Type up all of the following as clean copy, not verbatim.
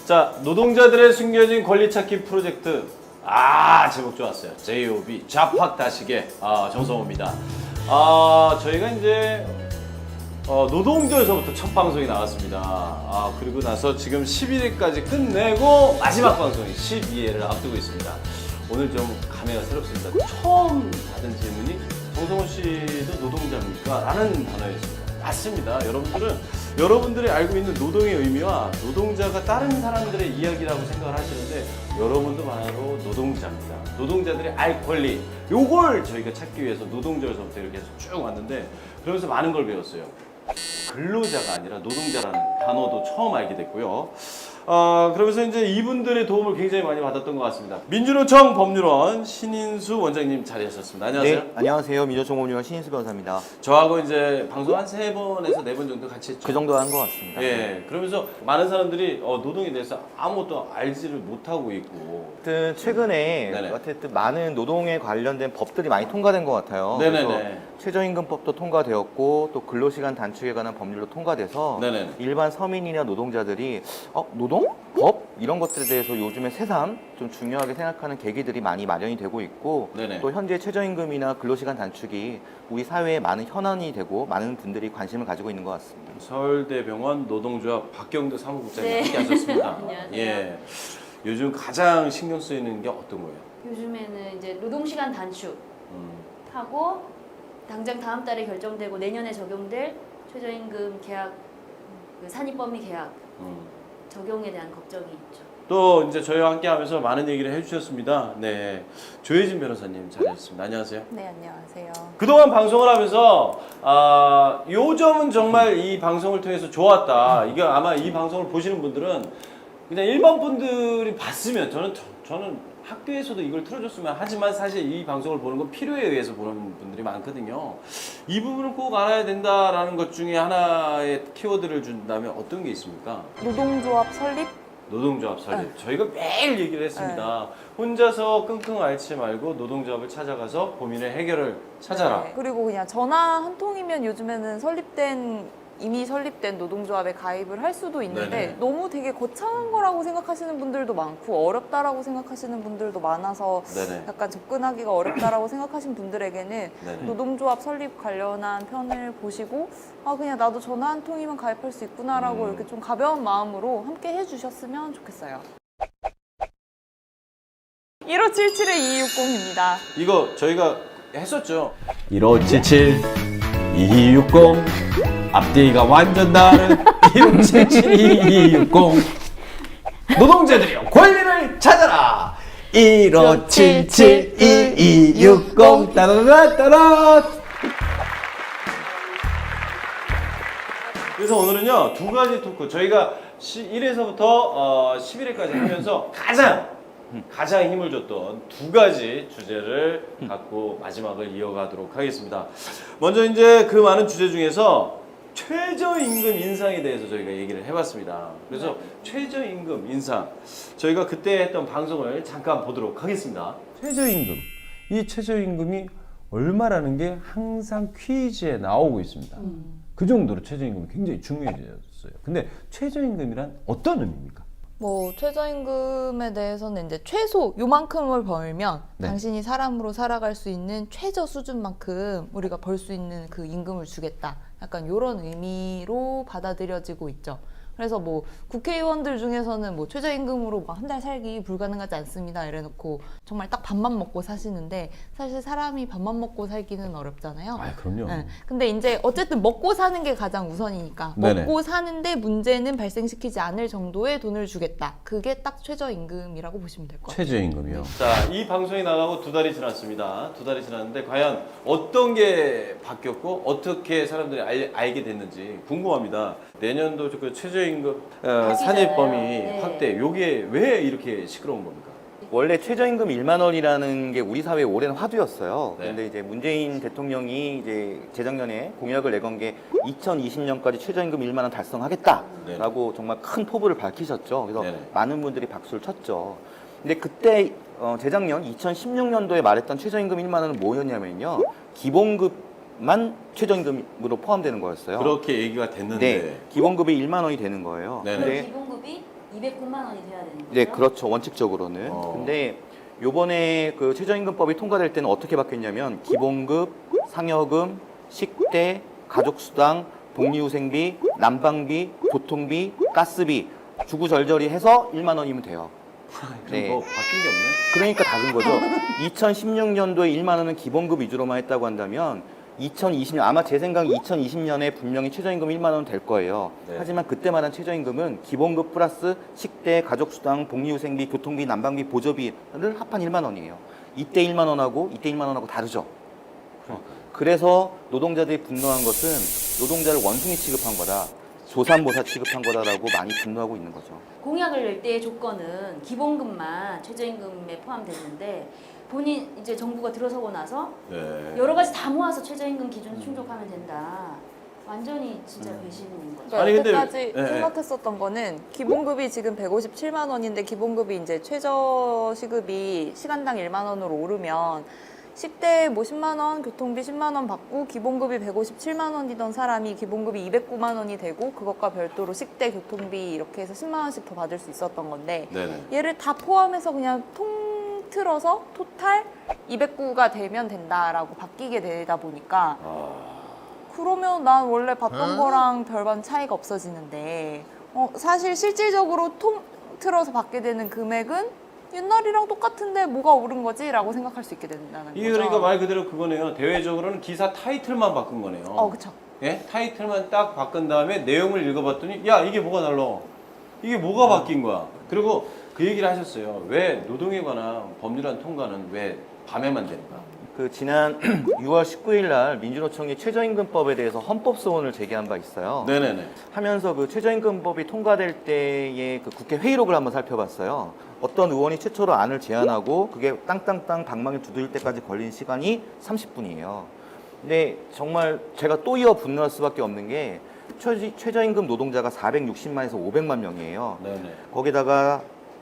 자, 노동자들의 숨겨진 권리 찾기 프로젝트. 제목 좋았어요. JOB 좌팍 다시게 정성호입니다. 저희가 이제 노동절서부터 첫 방송이 나왔습니다. 그리고 나서 지금 11일까지 끝내고 마지막 방송이 12회를 앞두고 있습니다. 오늘 좀 감회가 새롭습니다. 처음 받은 질문이 정성호 씨도 노동자입니까? 라는 단어였습니다. 맞습니다. 여러분들이 알고 있는 노동의 의미와 노동자가 다른 사람들의 이야기라고 생각을 하시는데 여러분도 바로 노동자입니다. 노동자들의 알 권리, 요걸 저희가 찾기 위해서 노동절서부터 이렇게 해서 쭉 왔는데 그러면서 많은 걸 배웠어요. 근로자가 아니라 노동자라는 단어도 처음 알게 됐고요. 그러면서 이제 이분들의 도움을 굉장히 많이 받았던 것 같습니다. 민주노총 법률원 신인수 원장님 자리하셨습니다. 안녕하세요. 네, 안녕하세요. 민주노총 법률원 신인수 변호사입니다. 저하고 이제 방송 한 3번에서 4번 정도 같이 했죠. 그 정도 한 것 같습니다. 예. 그러면서 많은 사람들이 노동에 대해서 아무것도 알지를 못하고 있고. 어쨌든 최근에 네네. 어쨌든 많은 노동에 관련된 법들이 많이 통과된 것 같아요. 네네네. 그래서 최저임금법도 통과되었고 또 근로시간 단축에 관한 법률도 통과돼서 네네. 일반 서민이나 노동자들이 노동? 법? 이런 것들에 대해서 요즘에 새삼 좀 중요하게 생각하는 계기들이 많이 마련이 되고 있고 네네. 또 현재 최저임금이나 근로시간 단축이 우리 사회에 많은 현안이 되고 많은 분들이 관심을 가지고 있는 것 같습니다. 서울대병원 노동조합 박경대 사무국장님 네. 함께 하셨습니다. 안녕하세요. 예. 요즘 가장 신경 쓰이는 게 어떤 거예요? 요즘에는 이제 노동시간 단축하고 음. 당장 다음 달에 결정되고 내년에 적용될 최저임금 계약, 그 산입범위 계약 음. 적용에 대한 걱정이 있죠. 또 이제 저희와 함께 하면서 많은 얘기를 해주셨습니다. 네. 조혜진 변호사님 자리하셨습니다. 안녕하세요. 네, 안녕하세요. 그동안 방송을 하면서 요점은 정말 이 방송을 통해서 좋았다. 이게 아마 이 방송을 보시는 분들은 그냥 일반 분들이 봤으면 저는 학교에서도 이걸 틀어줬으면 하지만 사실 이 방송을 보는 건 필요에 의해서 보는 분들이 많거든요. 이 부분을 꼭 알아야 된다라는 것 중에 하나의 키워드를 준다면 어떤 게 있습니까? 노동조합 설립? 노동조합 설립. 네. 저희가 매일 얘기를 했습니다. 혼자서 끙끙 앓지 말고 노동조합을 찾아가서 고민의 해결을 찾아라. 네. 그리고 그냥 전화 한 통이면 요즘에는 이미 설립된 노동조합에 가입을 할 수도 있는데 네네. 너무 되게 거창한 거라고 생각하시는 분들도 많고 어렵다라고 생각하시는 분들도 많아서 네네. 약간 접근하기가 어렵다라고 생각하신 분들에게는 네네. 노동조합 설립 관련한 편을 보시고 그냥 나도 전화 한 통이면 가입할 수 있구나라고 이렇게 좀 가벼운 마음으로 함께 해주셨으면 좋겠어요. 1577-2260입니다. 이거 저희가 했었죠. 1577 2260 앞뒤가 완전 다른 1577 2260 노동자들이여 권리를 찾아라 1577 2260 따라라따라. 그래서 오늘은요 2가지 토크 저희가 1회서부터 11회까지 하면서 가장 힘을 줬던 2가지 주제를 갖고 마지막을 이어가도록 하겠습니다. 먼저 이제 그 많은 주제 중에서 최저임금 인상에 대해서 저희가 얘기를 해봤습니다. 그래서 최저임금 인상 저희가 그때 했던 방송을 잠깐 보도록 하겠습니다. 최저임금 이 최저임금이 얼마라는 게 항상 퀴즈에 나오고 있습니다. 그 정도로 최저임금이 굉장히 중요해졌어요. 근데 최저임금이란 어떤 의미입니까? 최저임금에 대해서는 이제 최소 요만큼을 벌면 네. 당신이 사람으로 살아갈 수 있는 최저 수준만큼 우리가 벌 수 있는 그 임금을 주겠다. 약간 이런 의미로 받아들여지고 있죠. 그래서 국회의원들 중에서는 최저임금으로 한 달 살기 불가능하지 않습니다 이래놓고 정말 딱 밥만 먹고 사시는데 사실 사람이 밥만 먹고 살기는 어렵잖아요. 그럼요. 네. 근데 이제 어쨌든 먹고 사는 게 가장 우선이니까 네네. 먹고 사는데 문제는 발생시키지 않을 정도의 돈을 주겠다. 그게 딱 최저임금이라고 보시면 될 것 같아요. 최저임금이요. 자, 이 방송이 나가고 2달이 지났습니다. 2달이 지났는데 과연 어떤 게 바뀌었고 어떻게 사람들이 알게 됐는지 궁금합니다. 내년도 그 최저임금 산입 범위 네. 확대 요게 왜 이렇게 시끄러운 겁니까? 원래 최저임금 1만 원이라는 게 우리 사회의 오랜 화두였어요. 네. 근데 이제 문재인 대통령이 이제 재작년에 공약을 내건 게 2020년까지 최저임금 1만 원 달성하겠다라고 정말 큰 포부를 밝히셨죠. 그래서 네네. 많은 분들이 박수를 쳤죠. 근데 그때 재작년 2016년도에 말했던 최저임금 1만 원은 뭐였냐면요. 기본급만 최저임금으로 포함되는 거였어요. 그렇게 얘기가 됐는데 네, 기본급이 1만 원이 되는 거예요. 네네. 근데 기본급이 209만 원이 돼야 되는 거죠? 네, 그렇죠. 원칙적으로는. 근데 요번에 그 최저임금법이 통과될 때는 어떻게 바뀌었냐면 기본급, 상여금, 식대, 가족수당, 복리후생비, 난방비, 교통비, 가스비 주구절절히 해서 1만 원이면 돼요. 네. 뭐 바뀐 게 없네. 그러니까 다른 거죠. 2016년도에 1만 원은 기본급 위주로만 했다고 한다면 2020년 아마 제 생각에 2020년에 분명히 최저임금 1만 원 될 거예요. 네. 하지만 그때 말한 최저임금은 기본급 플러스 식대, 가족수당, 복리후생비, 교통비, 난방비, 보조비를 합한 1만 원이에요. 이때 1만 원하고 이때 1만 원하고 다르죠. 그래서 노동자들이 분노한 것은 노동자를 원숭이 취급한 거다. 조산모사 취급한 거다라고 많이 분노하고 있는 거죠. 공약을 낼 때의 조건은 기본급만 최저임금에 포함됐는데 본인 이제 정부가 들어서고 나서 네. 여러 가지 다 모아서 최저임금 기준을 충족하면 된다. 완전히 진짜 배신인 거죠. 그러니까 아니, 근데- 여태까지 네, 네. 생각했었던 거는 기본급이 지금 157만 원인데 기본급이 이제 최저 시급이 시간당 1만 원으로 오르면 식대 뭐 10만 원, 교통비 10만 원 받고 기본급이 157만 원이던 사람이 기본급이 209만 원이 되고 그것과 별도로 식대, 교통비 이렇게 해서 10만 원씩 더 받을 수 있었던 건데 네네. 얘를 다 포함해서 그냥 통틀어서 토탈 209가 되면 된다라고 바뀌게 되다 보니까 그러면 난 원래 받던 거랑 별반 차이가 없어지는데 사실 실질적으로 통틀어서 받게 되는 금액은 옛날이랑 똑같은데 뭐가 오른 거지? 라고 생각할 수 있게 된다는 거죠. 이게 그러니까 말 그대로 그거네요. 대외적으로는 기사 타이틀만 바꾼 거네요. 그쵸. 예? 타이틀만 딱 바꾼 다음에 내용을 읽어봤더니 야 이게 뭐가 달라? 이게 뭐가 바뀐 거야? 그리고 그 얘기를 하셨어요. 왜 노동에 관한 법률안 통과는 왜 밤에만 되는가? 그 지난 6월 19일 날 민주노총이 최저임금법에 대해서 헌법소원을 제기한 바 있어요. 네네네. 하면서 그 최저임금법이 통과될 때의 그 국회 회의록을 한번 살펴봤어요. 어떤 의원이 최초로 안을 제안하고 그게 땅땅땅 방망이 두드릴 때까지 걸린 시간이 30분이에요. 근데 정말 제가 또 이어 분노할 수밖에 없는 게 최저임금 노동자가 460만에서 500만 명이에요. 네네. 거기다가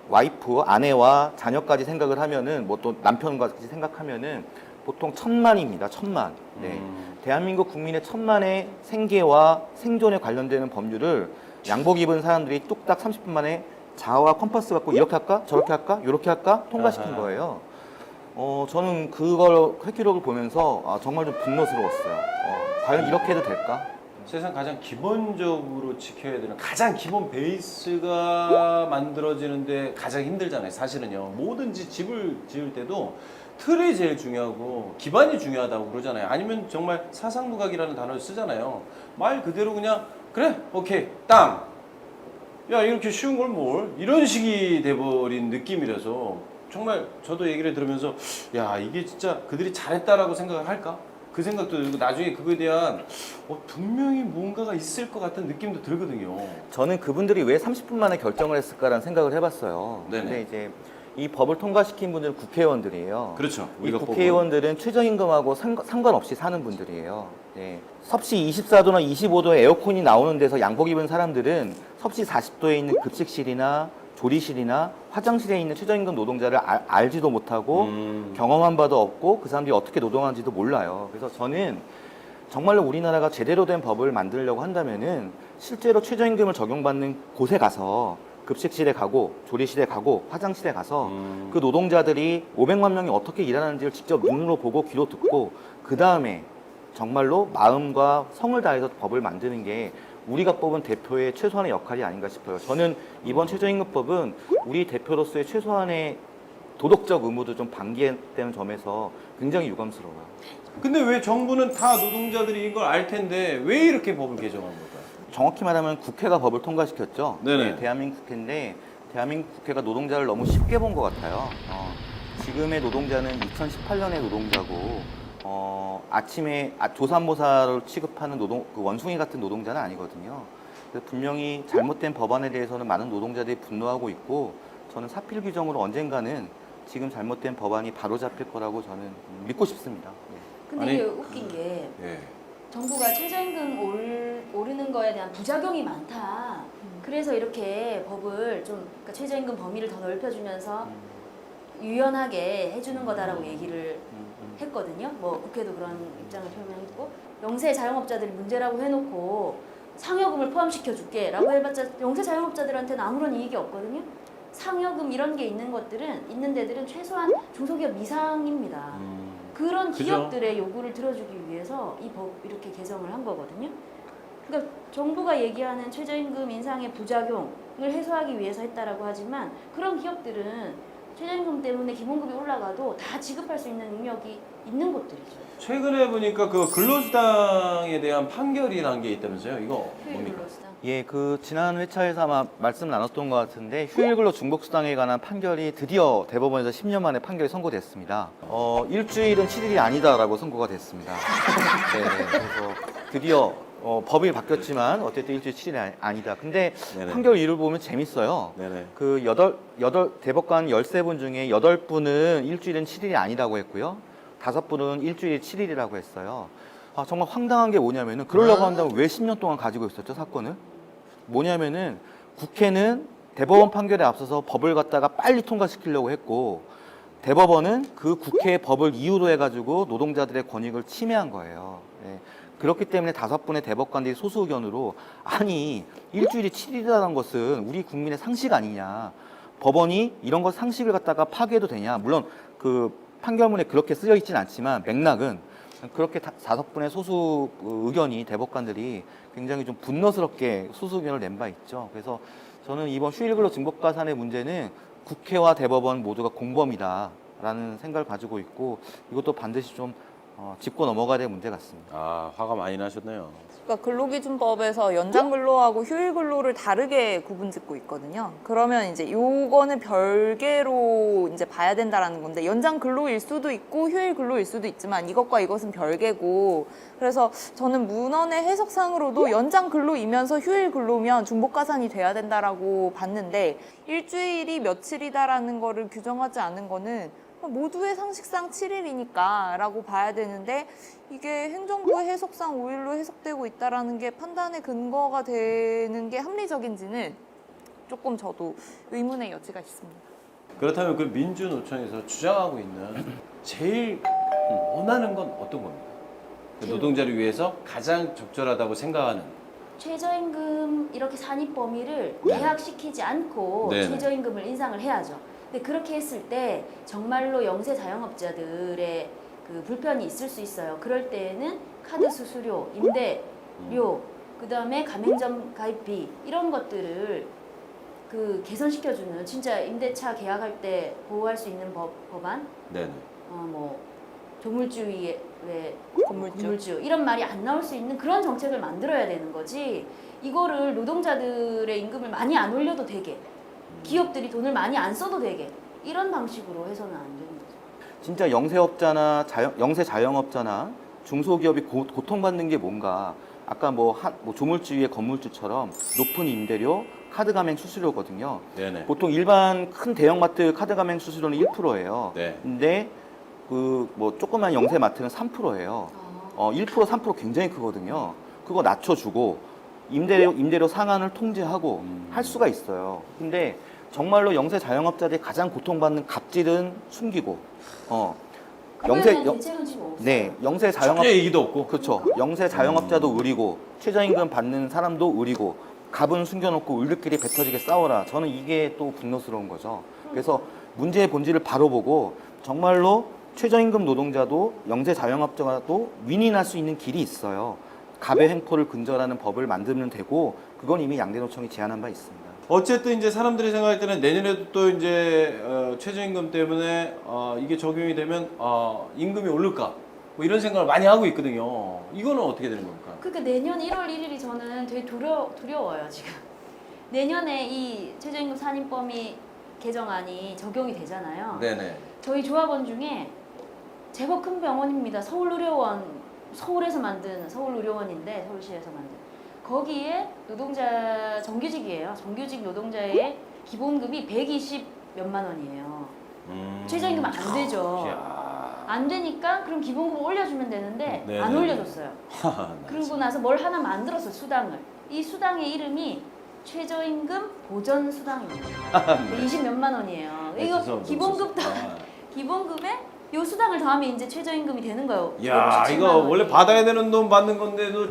와이프, 아내와 자녀까지 생각을 하면은 뭐 또 남편까지 생각하면은 보통 1000만입니다. 1000만. 네. 대한민국 국민의 1000만의 생계와 생존에 관련되는 법률을 양복 입은 사람들이 뚝딱 30분 만에 자와 컴파스 갖고 이렇게 할까? 저렇게 할까? 이렇게 할까? 통과시킨 아하. 거예요. 저는 그걸 회기록을 보면서 정말 좀 분노스러웠어요. 과연 이렇게 해도 될까? 세상 가장 기본적으로 지켜야 되는 가장 기본 베이스가 만들어지는데 가장 힘들잖아요. 사실은요. 뭐든지 집을 지을 때도 틀이 제일 중요하고 기반이 중요하다고 그러잖아요. 아니면 정말 사상누각이라는 단어를 쓰잖아요. 말 그대로 그냥 그래 오케이 땅. 야 이렇게 쉬운 걸 뭘 이런 식이 돼버린 느낌이라서 정말 저도 얘기를 들으면서 야 이게 진짜 그들이 잘했다라고 생각을 할까? 그 생각도 들고 나중에 그거에 대한 분명히 뭔가가 있을 것 같은 느낌도 들거든요. 저는 그분들이 왜 30분 만에 결정을 했을까라는 생각을 해봤어요. 네네. 근데 이제 이 법을 통과시킨 분들은 국회의원들이에요. 그렇죠. 이 우리가 국회의원들은 최저임금하고 상관없이 사는 분들이에요. 네. 섭씨 24도나 25도에 에어컨이 나오는 데서 양복 입은 사람들은 섭씨 40도에 있는 급식실이나 조리실이나 화장실에 있는 최저임금 노동자를 알지도 못하고 경험한 바도 없고 그 사람들이 어떻게 노동하는지도 몰라요. 그래서 저는 정말로 우리나라가 제대로 된 법을 만들려고 한다면은 실제로 최저임금을 적용받는 곳에 가서 급식실에 가고 조리실에 가고 화장실에 가서 그 노동자들이 500만 명이 어떻게 일하는지를 직접 눈으로 보고 귀로 듣고 그 다음에 정말로 마음과 성을 다해서 법을 만드는 게 우리가 뽑은 대표의 최소한의 역할이 아닌가 싶어요. 저는 이번 최저임금법은 우리 대표로서의 최소한의 도덕적 의무도 좀 방기되는 점에서 굉장히 유감스러워요. 근데 왜 정부는 다 노동자들이 이걸 알 텐데 왜 이렇게 법을 개정한 걸까요? 정확히 말하면 국회가 법을 통과시켰죠. 네네. 네, 대한민국 국회인데 대한민국 국회가 노동자를 너무 쉽게 본 것 같아요. 지금의 노동자는 2018년의 노동자고 아침에 조산모사를 취급하는 그 원숭이 같은 노동자는 아니거든요. 그래서 분명히 잘못된 법안에 대해서는 많은 노동자들이 분노하고 있고 저는 사필 규정으로 언젠가는 지금 잘못된 법안이 바로잡힐 거라고 저는 믿고 싶습니다. 네. 근데 아니, 이게 웃긴 게 예. 정부가 최저임금 오르는 거에 대한 부작용이 많다. 그래서 이렇게 법을 좀 그러니까 최저임금 범위를 더 넓혀주면서 유연하게 해주는 거다라고 얘기를 했거든요. 뭐 국회도 그런 입장을 표명했고 영세 자영업자들이 문제라고 해놓고 상여금을 포함시켜 줄게라고 해봤자 영세 자영업자들한테는 아무런 이익이 없거든요. 상여금 이런 게 있는 데들은 최소한 중소기업 이상입니다. 그런 그죠? 기업들의 요구를 들어주기 위해서 이 법 이렇게 개정을 한 거거든요. 그러니까 정부가 얘기하는 최저임금 인상의 부작용을 해소하기 위해서 했다라고 하지만 그런 기업들은 최저임금 때문에 기본급이 올라가도 다 지급할 수 있는 능력이 있는 곳들이죠. 최근에 보니까 그 근로수당에 대한 판결이라는 게 있다면서요? 이거 휴일 뭡니까? 근로수당. 예, 그 지난 회차에서 아마 말씀 나눴던 것 같은데 휴일근로 중복수당에 관한 판결이 드디어 대법원에서 10년 만에 판결이 선고됐습니다. 일주일은 7일이 아니다라고 선고가 됐습니다. 네, 그래서 드디어 법이 바뀌었지만 어쨌든 일주일 7일이 아니다. 근데 네네. 판결 이유를 보면 재밌어요. 네네. 그 대법관 13분 중에 8분은 일주일은 7일이 아니라고 했고요. 5분은 일주일 7일이라고 했어요. 아, 정말 황당한 게 뭐냐면은 그러려고 한다면 왜 10년 동안 가지고 있었죠, 사건을? 뭐냐면은 국회는 대법원 판결에 앞서서 법을 갖다가 빨리 통과시키려고 했고 대법원은 그 국회의 법을 이유로 해가지고 노동자들의 권익을 침해한 거예요. 네. 그렇기 때문에 5분의 대법관들이 소수 의견으로 아니 일주일이 7일이라는 것은 우리 국민의 상식 아니냐. 법원이 이런 것 상식을 갖다가 파괴해도 되냐. 물론 그 판결문에 그렇게 쓰여 있진 않지만 맥락은 그렇게 5분의 소수 의견이 대법관들이 굉장히 좀 분노스럽게 소수 의견을 낸 바 있죠. 그래서 저는 이번 휴일근로 증복가산의 문제는 국회와 대법원 모두가 공범이다라는 생각을 가지고 있고 이것도 반드시 좀 짚고 넘어가야 될 문제 같습니다. 아, 화가 많이 나셨네요. 그러니까 근로기준법에서 연장 근로하고 휴일 근로를 다르게 구분짓고 있거든요. 그러면 이제 요거는 별개로 이제 봐야 된다라는 건데 연장 근로일 수도 있고 휴일 근로일 수도 있지만 이것과 이것은 별개고 그래서 저는 문헌의 해석상으로도 연장 근로이면서 휴일 근로면 중복가산이 돼야 된다라고 봤는데 일주일이 며칠이다라는 거를 규정하지 않은 거는 모두의 상식상 7일이니까 라고 봐야 되는데 이게 행정부의 해석상 5일로 해석되고 있다는 게 판단의 근거가 되는 게 합리적인지는 조금 저도 의문의 여지가 있습니다. 그렇다면 그 민주노총에서 주장하고 있는 제일 원하는 건 어떤 겁니까? 그 노동자를 위해서 가장 적절하다고 생각하는. 최저임금 이렇게 산입 범위를 네. 대학시키지 않고 네네. 최저임금을 인상을 해야죠. 근데 그렇게 했을 때 정말로 영세 자영업자들의 그 불편이 있을 수 있어요. 그럴 때에는 카드 수수료, 임대료, 그다음에 가맹점 가입비 이런 것들을 그 개선시켜주는 진짜 임대차 계약할 때 보호할 수 있는 법안, 네네. 뭐 조물주의 건물주. 이런 말이 안 나올 수 있는 그런 정책을 만들어야 되는 거지. 이거를 노동자들의 임금을 많이 안 올려도 되게, 기업들이 돈을 많이 안 써도 되게 이런 방식으로 해서는 안 되는 거죠. 진짜 영세업자나 영세 자영업자나 중소기업이 고통받는 게 뭔가 아까 뭐 조물주의 건물주처럼 높은 임대료, 카드 가맹 수수료거든요. 네네. 보통 일반 큰 대형마트 카드 가맹 수수료는 1%예요. 네. 근데 그 뭐 조그만 영세 마트는 3%예요. 1%, 3% 굉장히 크거든요. 그거 낮춰주고 임대료 상한을 통제하고 할 수가 있어요. 근데 정말로 영세 자영업자들이 가장 고통받는 갑질은 숨기고 그거에는 대책은 지금 없어요. 네, 영세 자영업 축제 얘기도 없고. 그렇죠. 영세 자영업자도 의리고 최저임금 받는 사람도 의리고 갑은 숨겨놓고 을들끼리 배 터지게 싸워라. 저는 이게 또 분노스러운 거죠. 그래서 문제의 본질을 바로 보고 정말로 최저임금 노동자도 영세 자영업자도 윈윈할 수 있는 길이 있어요. 갑의 횡포를 근절하는 법을 만들면 되고 그건 이미 양대노총이 제안한 바 있습니다. 어쨌든 이제 사람들이 생각할 때는 내년에도 또 이제 최저임금 때문에 이게 적용이 되면 임금이 오를까 뭐 이런 생각을 많이 하고 있거든요. 이거는 어떻게 되는 겁니까? 그러니까 내년 1월 1일이 저는 되게 두려워요 지금. 내년에 이 최저임금 산입 범위 개정안이 적용이 되잖아요. 네네. 저희 조합원 중에 제법 큰 병원입니다. 서울의료원, 서울에서 만든 서울의료원인데 서울시에서 만든 거기에 노동자 정규직이에요. 정규직 노동자의 기본급이 120 몇만 원이에요. 최저임금 안 되죠. 이야. 안 되니까 그럼 기본급 올려주면 되는데 네네. 안 올려줬어요. 그러고 나서 뭘 하나 만들었어, 수당을. 이 수당의 이름이 최저임금 보전 수당입니다. 20 몇만 원이에요. 네, 이거 죄송합니다. 기본급도 아. 기본급에 요 수당을 더하면 이제 최저임금이 되는 거예요. 야 57만 이거 원이. 원래 받아야 되는 돈 받는 건데도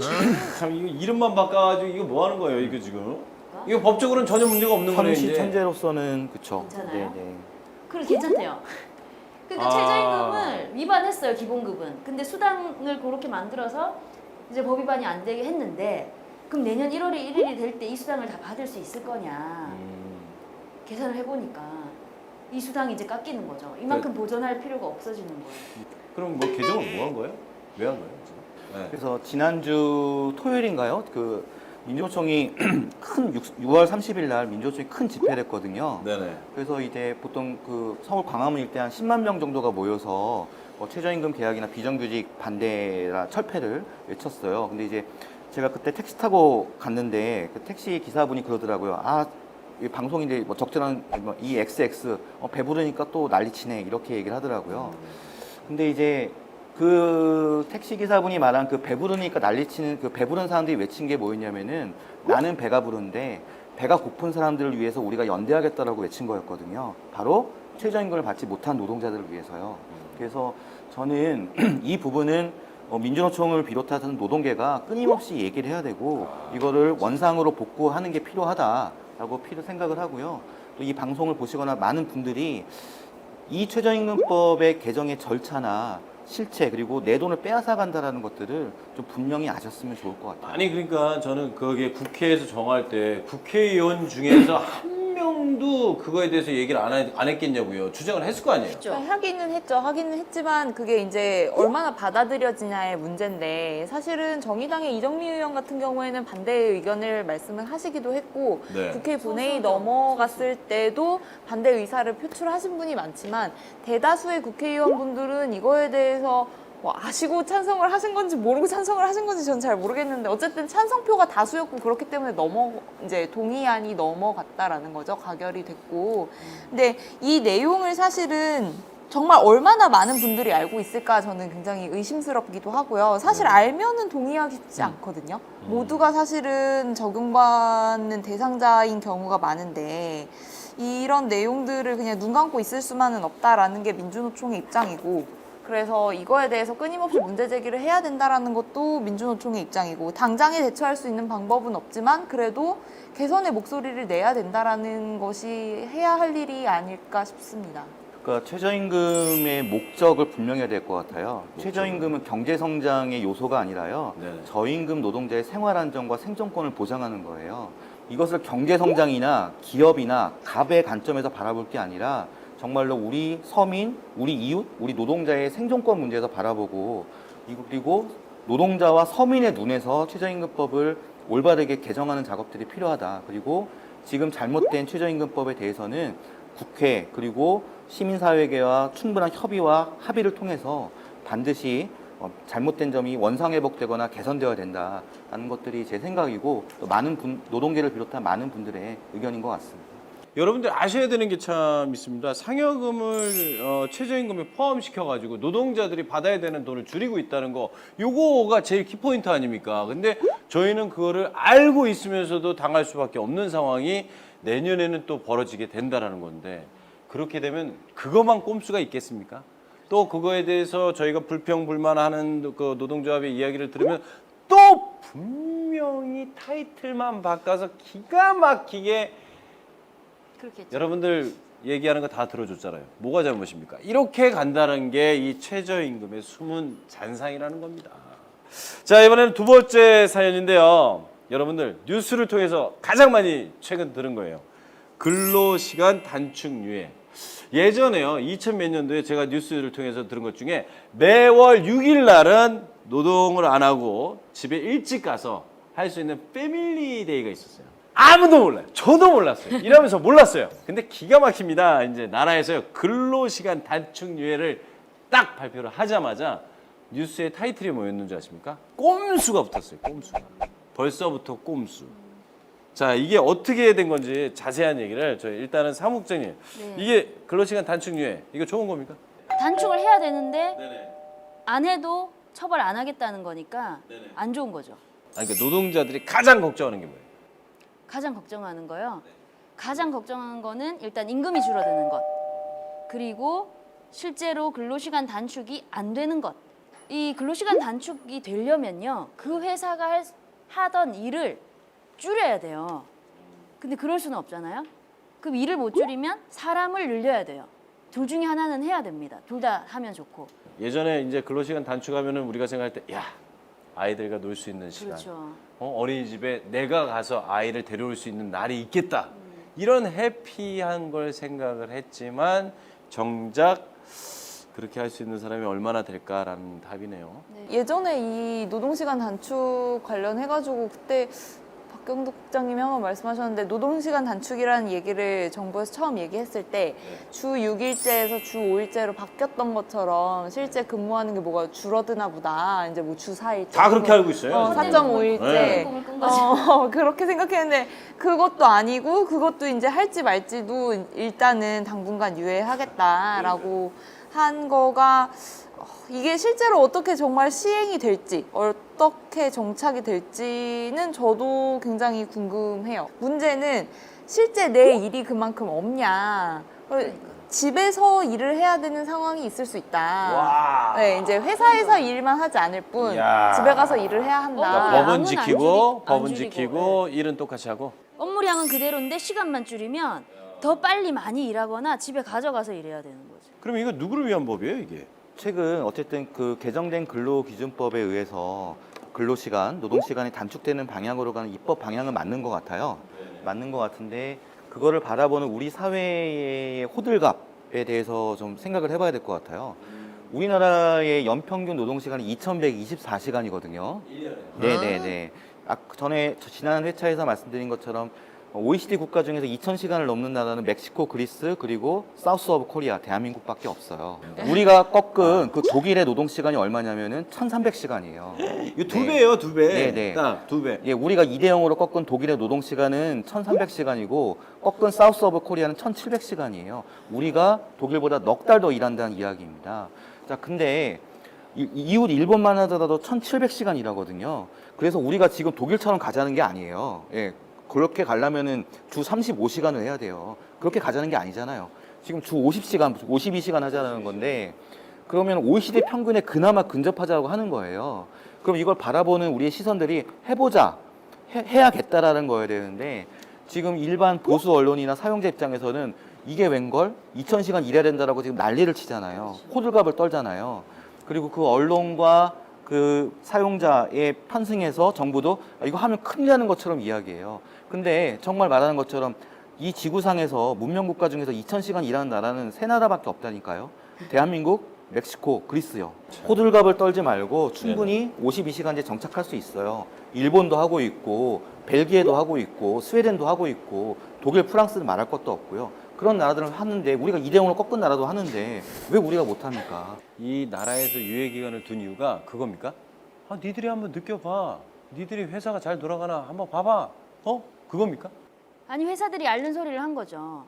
참 이거 이름만 바꿔가지고 이거 뭐 하는 거예요 이거 지금? 이거 법적으로는 전혀 문제가 없는 거네요 현시 이제. 현재로서는 그쵸. 괜찮아요? 네네. 그래 괜찮대요. 그러니까 최저임금을 위반했어요 기본급은. 근데 수당을 그렇게 만들어서 이제 법 위반이 안 되게 했는데 그럼 내년 1월 1일이 될 때 이 수당을 다 받을 수 있을 거냐 계산을 해보니까 이 수당이 이제 깎이는 거죠. 이만큼 보전할 필요가 없어지는 거예요. 그럼 뭐 개정을 뭐 한 거예요? 왜 한 거예요? 지금? 네. 그래서 지난주 토요일인가요? 그 민주노총이 큰 6월 30일 날 민주노총이 큰 집회를 했거든요. 네네. 그래서 이제 보통 그 서울 광화문 일대 한 10만 명 정도가 모여서 뭐 최저임금 계약이나 비정규직 반대나 철폐를 외쳤어요. 근데 이제 제가 그때 택시 타고 갔는데 그 택시 기사분이 그러더라고요. 아, 이 방송인데 뭐 적절한 이 XX 배부르니까 또 난리치네 이렇게 얘기를 하더라고요. 근데 이제 그 택시 기사분이 말한 그 배부르니까 난리치는 그 배부른 사람들이 외친 게 뭐였냐면은 나는 배가 부른데 배가 고픈 사람들을 위해서 우리가 연대하겠다라고 외친 거였거든요. 바로 최저임금을 받지 못한 노동자들을 위해서요. 그래서 저는 이 부분은 민주노총을 비롯해서 노동계가 끊임없이 얘기를 해야 되고 이거를 원상으로 복구하는 게 필요하다라고 생각을 하고요. 또 이 방송을 보시거나 많은 분들이 이 최저임금법의 개정의 절차나 실체 그리고 내 돈을 빼앗아 간다라는 것들을 좀 분명히 아셨으면 좋을 것 같아요. 아니 그러니까 저는 그게 국회에서 정할 때 국회의원 중에서 한 명도 그거에 대해서 얘기를 안 했겠냐고요. 주장을 했을 거 아니에요. 그렇죠. 하기는 했죠. 하기는 했지만 그게 이제 얼마나 받아들여지냐의 문제인데 사실은 정의당의 이정미 의원 같은 경우에는 반대의 의견을 말씀을 하시기도 했고 네. 국회 본회의 소소하죠. 넘어갔을 때도 반대 의사를 표출하신 분이 많지만 대다수의 국회의원분들은 이거에 대해서 뭐 아시고 찬성을 하신 건지 모르고 찬성을 하신 건지 저는 잘 모르겠는데 어쨌든 찬성표가 다수였고 그렇기 때문에 이제 동의안이 넘어갔다라는 거죠. 가결이 됐고. 근데 이 내용을 사실은 정말 얼마나 많은 분들이 알고 있을까 저는 굉장히 의심스럽기도 하고요. 사실 알면은 동의하기 쉽지 않거든요. 모두가 사실은 적용받는 대상자인 경우가 많은데 이런 내용들을 그냥 눈 감고 있을 수만은 없다라는 게 민주노총의 입장이고 그래서 이거에 대해서 끊임없이 문제 제기를 해야 된다라는 것도 민주노총의 입장이고 당장에 대처할 수 있는 방법은 없지만 그래도 개선의 목소리를 내야 된다라는 것이 해야 할 일이 아닐까 싶습니다. 그러니까 최저임금의 목적을 분명해야 될 것 같아요. 최저임금은 경제 성장의 요소가 아니라요. 네네. 저임금 노동자의 생활 안정과 생존권을 보장하는 거예요. 이것을 경제 성장이나 기업이나 갑의 관점에서 바라볼 게 아니라 정말로 우리 서민, 우리 이웃, 우리 노동자의 생존권 문제에서 바라보고 그리고 노동자와 서민의 눈에서 최저임금법을 올바르게 개정하는 작업들이 필요하다. 그리고 지금 잘못된 최저임금법에 대해서는 국회 그리고 시민사회계와 충분한 협의와 합의를 통해서 반드시 잘못된 점이 원상회복되거나 개선되어야 된다는 것들이 제 생각이고 또 많은 노동계를 비롯한 많은 분들의 의견인 것 같습니다. 여러분들 아셔야 되는 게 참 있습니다. 상여금을 최저임금에 포함시켜가지고 노동자들이 받아야 되는 돈을 줄이고 있다는 거 요거가 제일 키포인트 아닙니까? 근데 저희는 그거를 알고 있으면서도 당할 수밖에 없는 상황이 내년에는 또 벌어지게 된다는 건데 그렇게 되면 그것만 꼼수가 있겠습니까? 또 그거에 대해서 저희가 불평불만하는 그 노동조합의 이야기를 들으면 또 분명히 타이틀만 바꿔서 기가 막히게 그렇겠죠. 여러분들 얘기하는 거 다 들어줬잖아요. 뭐가 잘못입니까? 이렇게 간다는 게 이 최저임금의 숨은 잔상이라는 겁니다. 자, 이번에는 두 번째 사연인데요. 여러분들 뉴스를 통해서 가장 많이 최근 들은 거예요. 근로시간 단축 유예. 예전에요. 2000 몇 년도에 제가 뉴스를 통해서 들은 것 중에 매월 6일 날은 노동을 안 하고 집에 일찍 가서 할 수 있는 패밀리 데이가 있었어요. 아무도 몰라요. 저도 몰랐어요. 이러면서 몰랐어요. 근데 기가 막힙니다. 이제 나라에서요. 근로시간 단축 유예를 딱 발표를 하자마자 뉴스의 타이틀이 뭐였는지 아십니까? 꼼수가 붙었어요. 꼼수가. 벌써부터 꼼수. 자, 이게 어떻게 된 건지 자세한 얘기를 저희 일단은 사무국장님. 네. 이게 근로시간 단축 유예. 이거 좋은 겁니까? 단축을 해야 되는데 네네. 안 해도 처벌 안 하겠다는 거니까 네네. 안 좋은 거죠. 아니, 그러니까 노동자들이 가장 걱정하는 게 뭐예요? 가장 걱정하는 거요. 가장 걱정하는 거는 일단 임금이 줄어드는 것. 그리고 실제로 근로시간 단축이 안 되는 것. 이 근로시간 단축이 되려면요. 그 회사가 하던 일을 줄여야 돼요. 근데 그럴 수는 없잖아요. 그럼 일을 못 줄이면 사람을 늘려야 돼요. 둘 중에 하나는 해야 됩니다. 둘 다 하면 좋고. 예전에 이제 근로시간 단축하면은 우리가 생각할 때, 야, 아이들과 놀 수 있는 시간. 그렇죠. 어린이집에 내가 가서 아이를 데려올 수 있는 날이 있겠다. 이런 해피한 걸 생각을 했지만 정작 그렇게 할 수 있는 사람이 얼마나 될까라는 답이네요. 예전에 이 노동시간 단축 관련해가지고 그때 박경덕 국장님이 한번 말씀하셨는데 노동시간 단축이라는 얘기를 정부에서 처음 얘기했을 때 주 6일제에서 주 5일제로 바뀌었던 것처럼 실제 근무하는 게 뭐가 줄어드나 보다. 이제 뭐 주 4일제. 다 그렇게 알고 있어요. 4.5일제. 네. 꿈을 꾼 거죠. 그렇게 생각했는데 그것도 아니고 그것도 이제 할지 말지도 일단은 당분간 유예하겠다라고 한 거가 이게 실제로 어떻게 정말 시행이 될지 어떻게 정착이 될지는 저도 굉장히 궁금해요. 문제는 실제 내 일이 그만큼 없냐. 집에서 일을 해야 되는 상황이 있을 수 있다. 와. 네, 이제 회사에서 일만 하지 않을 뿐 이야. 집에 가서 일을 해야 한다. 그러니까 양은 법은 안 지키고 안 법은 줄이고. 지키고 일은 똑같이 하고. 업무량은 그대로인데 시간만 줄이면 더 빨리 많이 일하거나 집에 가져가서 일해야 되는 거죠. 그럼 이거 누구를 위한 법이에요, 이게? 최근 어쨌든 그 개정된 근로기준법에 의해서 근로시간, 노동시간이 단축되는 방향으로 가는 입법 방향은 맞는 것 같아요. 맞는 것 같은데 그거를 바라보는 우리 사회의 호들갑에 대해서 좀 생각을 해봐야 될 것 같아요. 우리나라의 연평균 노동시간이 2124시간이거든요. 네네네. 전에 지난 회차에서 말씀드린 것처럼 OECD 국가 중에서 2000시간을 넘는 나라는 멕시코, 그리스, 그리고 사우스 오브 코리아, 대한민국밖에 없어요. 우리가 꺾은 그 독일의 노동시간이 얼마냐면은 1300시간이에요. 이거 두 배예요, 두 배. 네, 네. 딱 두 배. 예, 우리가 2대 0으로 꺾은 독일의 노동시간은 1300시간이고 꺾은 사우스 오브 코리아는 1700시간이에요. 우리가 독일보다 넉 달 더 일한다는 이야기입니다. 자, 근데 이웃 일본만 하더라도 1700시간 일하거든요. 그래서 우리가 지금 독일처럼 가자는 게 아니에요. 예. 그렇게 가려면은 주 35시간을 해야 돼요. 그렇게 가자는 게 아니잖아요. 지금 주 50시간, 52시간 하자는 건데 그러면 OECD 평균에 그나마 근접하자고 하는 거예요. 그럼 이걸 바라보는 우리의 시선들이 해보자, 해야겠다라는 거여야 되는데 지금 일반 보수 언론이나 사용자 입장에서는 이게 웬걸? 2000시간 일해야 된다라고 지금 난리를 치잖아요. 호들갑을 떨잖아요. 그리고 그 언론과 그 사용자의 편승해서 정부도 이거 하면 큰일 나는 것처럼 이야기해요. 근데 정말 말하는 것처럼 이 지구상에서 문명국가 중에서 2000시간 일하는 나라는 세 나라밖에 없다니까요. 대한민국, 멕시코, 그리스요. 호들갑을 떨지 말고 충분히 52시간제 정착할 수 있어요. 일본도 하고 있고 벨기에도 하고 있고 스웨덴도 하고 있고 독일, 프랑스는 말할 것도 없고요. 그런 나라들은 하는데 우리가 2대 0으로 꺾은 나라도 하는데 왜 우리가 못합니까? 이 나라에서 유예 기간을 둔 이유가 그겁니까? 니들이 한번 느껴봐. 니들이 회사가 잘 돌아가나 한번 봐봐. 그겁니까? 아니 회사들이 앓는 소리를 한 거죠.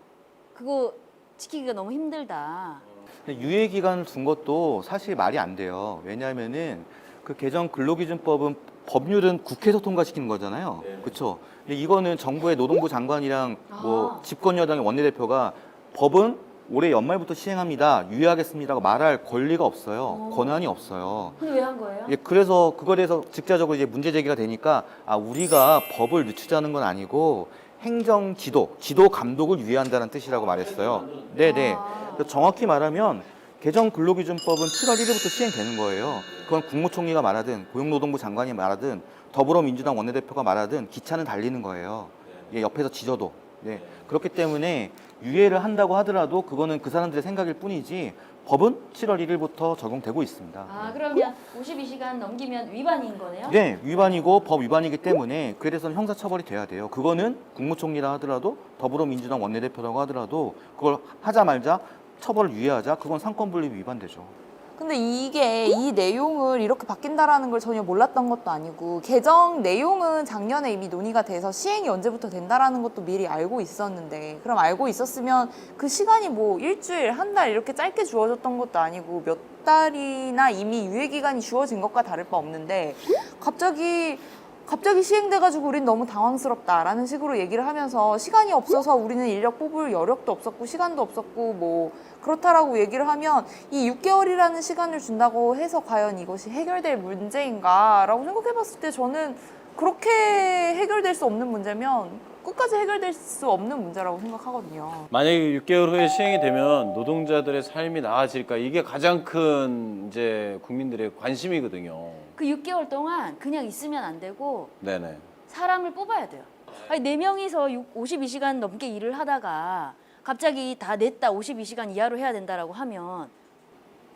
그거 지키기가 너무 힘들다. 근데 유예 기간을 둔 것도 사실 말이 안 돼요. 왜냐하면은 그 개정 근로기준법은 법률은 국회에서 통과시키는 거잖아요. 그렇죠? 근데 이거는 정부의 노동부 장관이랑 뭐 집권 여당의 원내대표가 법은 올해 연말부터 시행합니다. 유예하겠습니다라고 말할 권리가 없어요. 권한이 없어요. 근데 왜 한 거예요? 예, 그래서 그거에 대해서 직접적으로 이제 문제 제기가 되니까 우리가 법을 늦추자는 건 아니고 행정 지도 감독을 유예한다는 뜻이라고 말했어요. 네네. 그래서 정확히 말하면 개정 근로기준법은 7월 1일부터 시행되는 거예요. 그건 국무총리가 말하든 고용노동부 장관이 말하든 더불어민주당 원내대표가 말하든 기차는 달리는 거예요. 예, 옆에서 지져도. 네. 그렇기 때문에 유예를 한다고 하더라도 그거는 그 사람들의 생각일 뿐이지 법은 7월 1일부터 적용되고 있습니다. 그러면 52시간 넘기면 위반인 거네요? 네, 위반이고 법 위반이기 때문에 그에 대해서는 형사처벌이 돼야 돼요. 그거는 국무총리라 하더라도 더불어민주당 원내대표라고 하더라도 그걸 하자 말자 처벌을 유예하자 그건 상권분립 위반되죠. 근데 이게 이 내용을 이렇게 바뀐다라는 걸 전혀 몰랐던 것도 아니고 개정 내용은 작년에 이미 논의가 돼서 시행이 언제부터 된다라는 것도 미리 알고 있었는데 그럼 알고 있었으면 그 시간이 뭐 일주일, 한 달 이렇게 짧게 주어졌던 것도 아니고 몇 달이나 이미 유예 기간이 주어진 것과 다를 바 없는데 갑자기 갑자기 시행돼가지고 우린 너무 당황스럽다라는 식으로 얘기를 하면서 시간이 없어서 우리는 인력 뽑을 여력도 없었고 시간도 없었고 뭐 그렇다라고 얘기를 하면 이 6개월이라는 시간을 준다고 해서 과연 이것이 해결될 문제인가라고 생각해봤을 때 저는 그렇게 해결될 수 없는 문제면 끝까지 해결될 수 없는 문제라고 생각하거든요. 만약에 6개월 후에 시행이 되면 노동자들의 삶이 나아질까 이게 가장 큰 이제 국민들의 관심이거든요. 그 6개월 동안 그냥 있으면 안 되고 네네. 사람을 뽑아야 돼요. 아니 4명이서 52시간 넘게 일을 하다가 갑자기 다 냈다 52시간 이하로 해야 된다라고 하면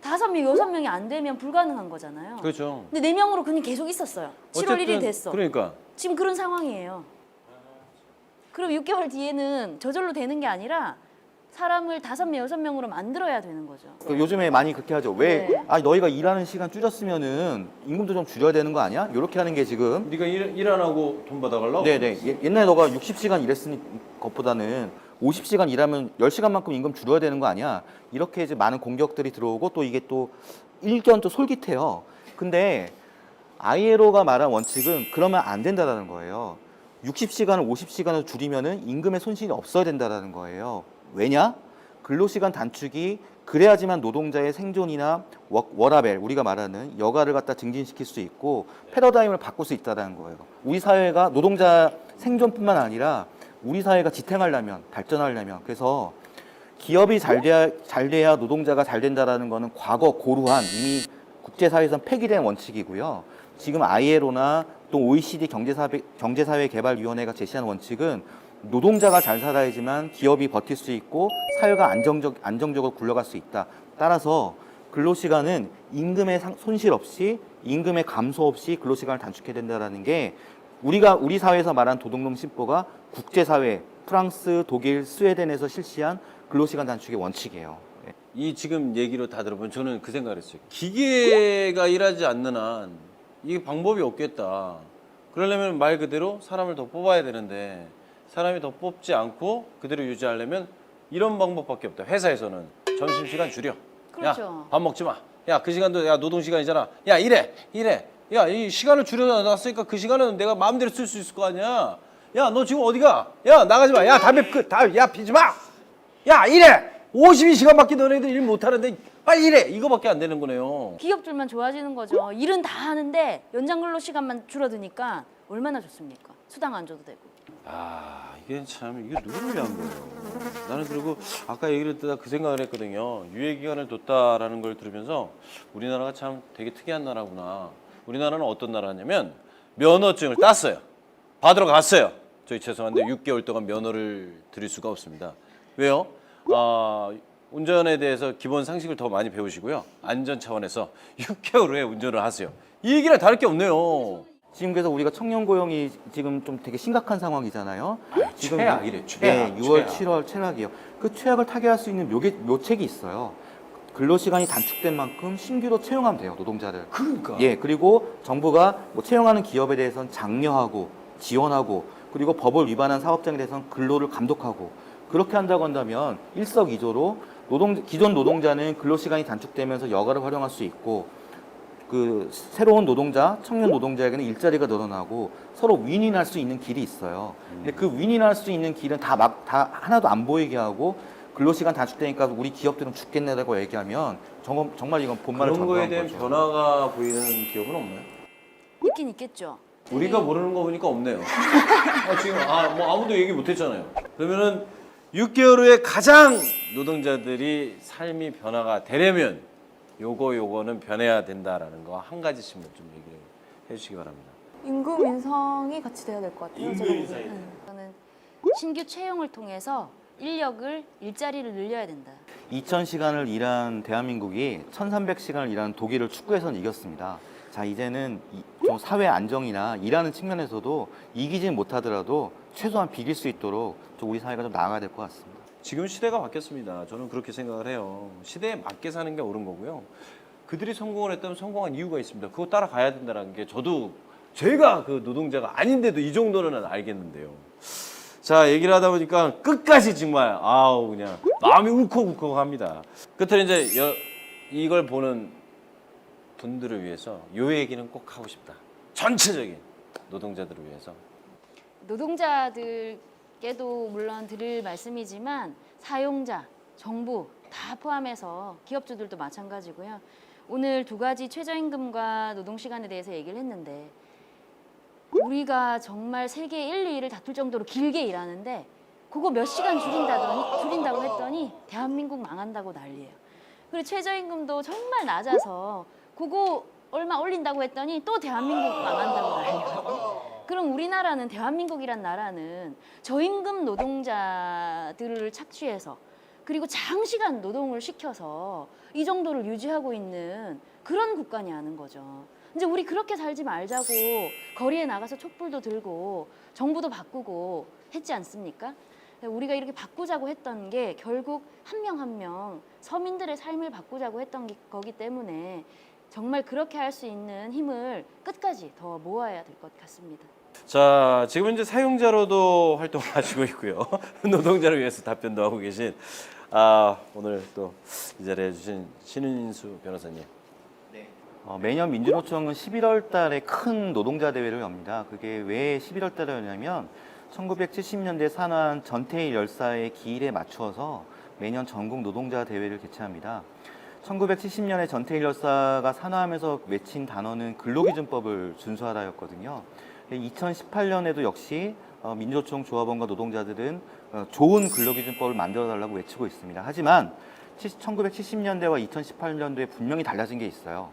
5명, 6명이 안 되면 불가능한 거잖아요. 그렇죠. 근데 4명으로 그냥 계속 있었어요. 7월 1일 어쨌든 됐어. 그러니까. 지금 그런 상황이에요. 그럼 6개월 뒤에는 저절로 되는 게 아니라 사람을 5명, 6명으로 만들어야 되는 거죠. 요즘에 많이 그렇게 하죠. 왜? 네. 아, 너희가 일하는 시간 줄였으면은 임금도 좀 줄여야 되는 거 아니야? 이렇게 하는 게 지금. 네가 일 안 하고 돈 받아가려고? 네네. 옛날에 너가 60시간 일했으니 것보다는 50시간 일하면 10시간만큼 임금 줄여야 되는 거 아니야? 이렇게 이제 많은 공격들이 들어오고 또 이게 또 일견 또 솔깃해요. 근데 ILO가 말한 원칙은 그러면 안 된다라는 거예요. 60시간을 50시간으로 줄이면은 임금의 손실이 없어야 된다라는 거예요. 왜냐? 근로시간 단축이 그래야지만 노동자의 생존이나 워라밸, 우리가 말하는 여가를 갖다 증진시킬 수 있고 패러다임을 바꿀 수 있다는 거예요. 우리 사회가 노동자 생존뿐만 아니라 우리 사회가 지탱하려면, 발전하려면, 그래서 기업이 잘 돼야 노동자가 잘 된다라는 거는 과거 고루한 이미 국제사회에서 폐기된 원칙이고요. 지금 ILO나 또 OECD 경제사회개발위원회가 제시한 원칙은 노동자가 잘 살아야지만 기업이 버틸 수 있고 사회가 안정적으로 굴러갈 수 있다. 따라서 근로시간은 임금의 손실 없이 임금의 감소 없이 근로시간을 단축해야 된다는 게 우리 사회에서 말한 도덕론 신보가 국제사회, 프랑스, 독일, 스웨덴에서 실시한 근로시간 단축의 원칙이에요. 이 지금 얘기로 다 들어보면 저는 그 생각을 했어요. 기계가 일하지 않는 한 이게 방법이 없겠다. 그러려면 말 그대로 사람을 더 뽑아야 되는데 사람이 더 뽑지 않고 그대로 유지하려면 이런 방법밖에 없다. 회사에서는 점심시간 줄여. 그렇죠. 야, 밥 먹지 마. 야, 그 시간도 야 노동시간이잖아. 야, 이래. 야, 이 시간을 줄여놨으니까 그 시간은 내가 마음대로 쓸 수 있을 거 아니야. 야, 너 지금 어디 가? 야, 나가지 마. 야, 야, 피지 마. 야, 이래. 52시간밖에 너네들 일 못하는데 빨리 일해. 이거밖에 안 되는 거네요. 기업들만 좋아지는 거죠. 일은 다 하는데 연장 근로 시간만 줄어드니까 얼마나 좋습니까? 수당 안 줘도 되고. 아, 이게 참 이게 누구를 위한 거예요. 나는 그리고 아까 얘기를 듣다 그 생각을 했거든요. 유예기간을 뒀다라는 걸 들으면서 우리나라가 참 되게 특이한 나라구나. 우리나라는 어떤 나라냐면 면허증을 땄어요. 받으러 갔어요. 저희 죄송한데 6개월 동안 면허를 드릴 수가 없습니다. 왜요? 운전에 대해서 기본 상식을 더 많이 배우시고요. 안전 차원에서 6개월 후에 운전을 하세요. 이 얘기랑 다를 게 없네요. 지금 그래서 우리가 청년 고용이 지금 좀 되게 심각한 상황이잖아요. 지금 최악이래, 최악. 네, 6월, 최악. 7월 최악이에요. 그 최악을 타개할 수 있는 묘책이 있어요. 근로시간이 단축된 만큼 신규로 채용하면 돼요, 노동자를. 그러니까. 예, 그리고 정부가 뭐 채용하는 기업에 대해서는 장려하고 지원하고 그리고 법을 위반한 사업장에 대해서는 근로를 감독하고 그렇게 한다고 한다면 일석이조로 기존 노동자는 근로시간이 단축되면서 여가를 활용할 수 있고 그 새로운 노동자, 청년 노동자에게는 일자리가 늘어나고 서로 윈윈할 수 있는 길이 있어요. 근데 그 윈윈할 수 있는 길은 다 하나도 안 보이게 하고 근로시간 단축되니까 우리 기업들은 죽겠네라고 얘기하면 정말 이건 본말을 그런 거에 전도한 대한 거죠. 변화가 보이는 기업은 없나요? 있긴 있겠죠. 우리가 모르는 거 보니까 없네요. 지금 뭐 아무도 얘기 못 했잖아요. 그러면은 6개월 후에 가장 노동자들이 삶이 변화가 되려면 요거는 변해야 된다라는 거 한 가지씩만 좀 얘기를 해주시기 바랍니다. 임금 인상이 같이 돼야 될 것 같아요. 제가 보기에는. 저는 신규 채용을 통해서 일자리를 늘려야 된다. 2000시간을 일한 대한민국이 1300시간을 일한 독일을 축구에서는 이겼습니다. 자, 이제는 좀 사회 안정이나 일하는 측면에서도 이기진 못하더라도 최소한 비길 수 있도록 좀 우리 사회가 좀 나아가야 될 것 같습니다. 지금 시대가 바뀌었습니다. 저는 그렇게 생각을 해요. 시대에 맞게 사는 게 옳은 거고요. 그들이 성공을 했다면 성공한 이유가 있습니다. 그거 따라가야 된다는 게 제가 그 노동자가 아닌데도 이 정도는 알겠는데요. 자, 얘기를 하다 보니까 끝까지 정말 그냥 마음이 울컥울컥합니다. 끝으로 이제 이걸 보는 분들을 위해서 요 얘기는 꼭 하고 싶다. 전체적인 노동자들을 위해서. 노동자들께도 물론 드릴 말씀이지만 사용자, 정부 다 포함해서 기업주들도 마찬가지고요. 오늘 두 가지 최저임금과 노동시간에 대해서 얘기를 했는데 우리가 정말 세계 1, 2위를 다툴 정도로 길게 일하는데 그거 몇 시간 줄인다고 했더니 대한민국 망한다고 난리예요. 그리고 최저임금도 정말 낮아서 그거 얼마 올린다고 했더니 또 대한민국 망한다고 난리예요. 그럼 우리나라는 대한민국이란 나라는 저임금 노동자들을 착취해서 그리고 장시간 노동을 시켜서 이 정도를 유지하고 있는 그런 국가냐는 거죠. 이제 우리 그렇게 살지 말자고 거리에 나가서 촛불도 들고 정부도 바꾸고 했지 않습니까? 우리가 이렇게 바꾸자고 했던 게 결국 한 명 한 명 서민들의 삶을 바꾸자고 했던 거기 때문에 정말 그렇게 할 수 있는 힘을 끝까지 더 모아야 될 것 같습니다. 자, 지금 이제 사용자로도 활동하시고 있고요. 노동자를 위해서 답변도 하고 계신 오늘 또 이 자리에 해주신 신은수 변호사님. 매년 민주노총은 11월 달에 큰 노동자 대회를 엽니다. 그게 왜 11월 달에 여냐면 1970년대 산하한 전태일 열사의 기일에 맞추어서 매년 전국 노동자 대회를 개최합니다. 1970년에 전태일 열사가 산하하면서 외친 단어는 근로기준법을 준수하라였거든요. 2018년에도 역시 민주노총 조합원과 노동자들은 좋은 근로기준법을 만들어달라고 외치고 있습니다. 하지만 1970년대와 2018년도에 분명히 달라진 게 있어요.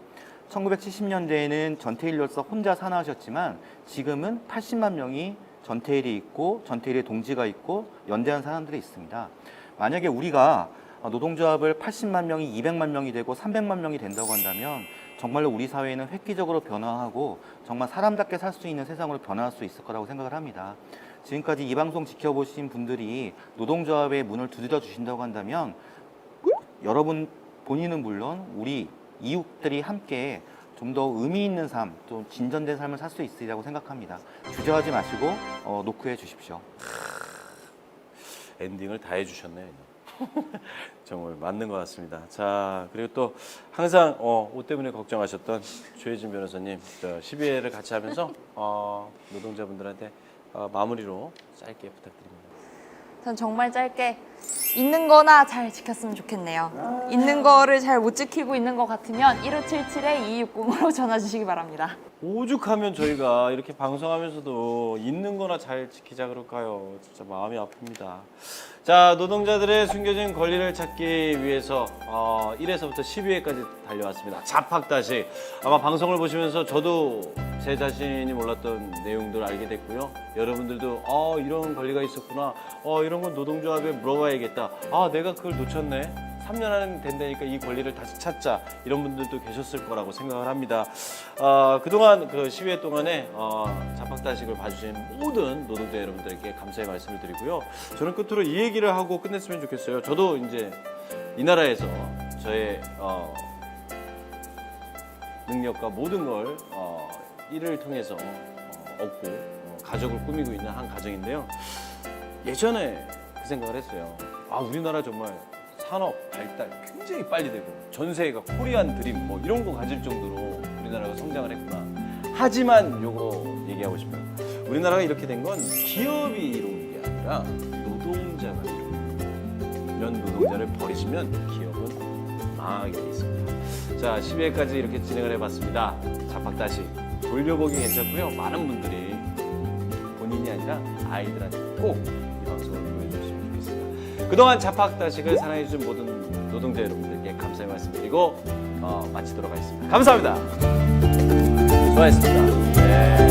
1970년대에는 전태일 열사 혼자 산하하셨지만 지금은 80만 명이 전태일이 있고 전태일의 동지가 있고 연대한 사람들이 있습니다. 만약에 우리가 노동조합을 80만 명이 200만 명이 되고 300만 명이 된다고 한다면 정말로 우리 사회는 획기적으로 변화하고 정말 사람답게 살 수 있는 세상으로 변화할 수 있을 거라고 생각을 합니다. 지금까지 이 방송 지켜보신 분들이 노동조합의 문을 두드려 주신다고 한다면 여러분 본인은 물론 우리 이웃들이 함께 좀 더 의미 있는 삶, 좀 진전된 삶을 살 수 있으리라고 생각합니다. 주저하지 마시고 노크해 주십시오. 엔딩을 다 해주셨네요. 정말 맞는 것 같습니다. 자, 그리고 또 항상 옷 때문에 걱정하셨던 조혜진 변호사님, 12회를 같이 하면서 노동자분들한테 마무리로 짧게 부탁드립니다. 전 정말 짧게 있는 거나 잘 지켰으면 좋겠네요. 있는 거를 잘 못 지키고 있는 것 같으면 1577-2260으로 전화 주시기 바랍니다. 오죽하면 저희가 이렇게 방송하면서도 있는 거나 잘 지키자 그럴까요? 진짜 마음이 아픕니다. 자, 노동자들의 숨겨진 권리를 찾기 위해서 1회서부터 12회까지 달려왔습니다. 자팍다식. 아마 방송을 보시면서 저도 제 자신이 몰랐던 내용들을 알게 됐고요. 여러분들도 이런 권리가 있었구나. 이런 건 노동조합에 물어봐야겠다. 내가 그걸 놓쳤네. 3년 안에 된다니까 이 권리를 다시 찾자. 이런 분들도 계셨을 거라고 생각을 합니다. 그동안 그 12회 동안에 자팍다식을 봐주신 모든 노동자 여러분들에게 감사의 말씀을 드리고요. 저는 끝으로 이 얘기를 하고 끝냈으면 좋겠어요. 저도 이제 이 나라에서 저의 능력과 모든 걸 일을 통해서 얻고 가족을 꾸미고 있는 한 가정인데요. 예전에 그 생각을 했어요. 우리나라 정말 산업 발달 굉장히 빨리 되고 전세가 코리안 드림 뭐 이런 거 가질 정도로 우리나라가 성장을 했구나. 하지만 요거 얘기하고 싶어요. 우리나라가 이렇게 된 건 기업이 이룬 게 아니라 노동자가 이룬 거예요. 이런 노동자를 버리시면 기업은 망하게 돼 있습니다. 자, 12회까지 이렇게 진행을 해봤습니다. 자팍다시 돌려보기 괜찮고요. 많은 분들이 본인이 아니라 아이들한테 꼭 이 방송을 보여주시면 좋겠습니다. 그동안 자팍다식을 사랑해주신 모든 노동자 여러분들께 감사의 말씀드리고 마치도록 하겠습니다. 감사합니다. 수고하셨습니다. 네.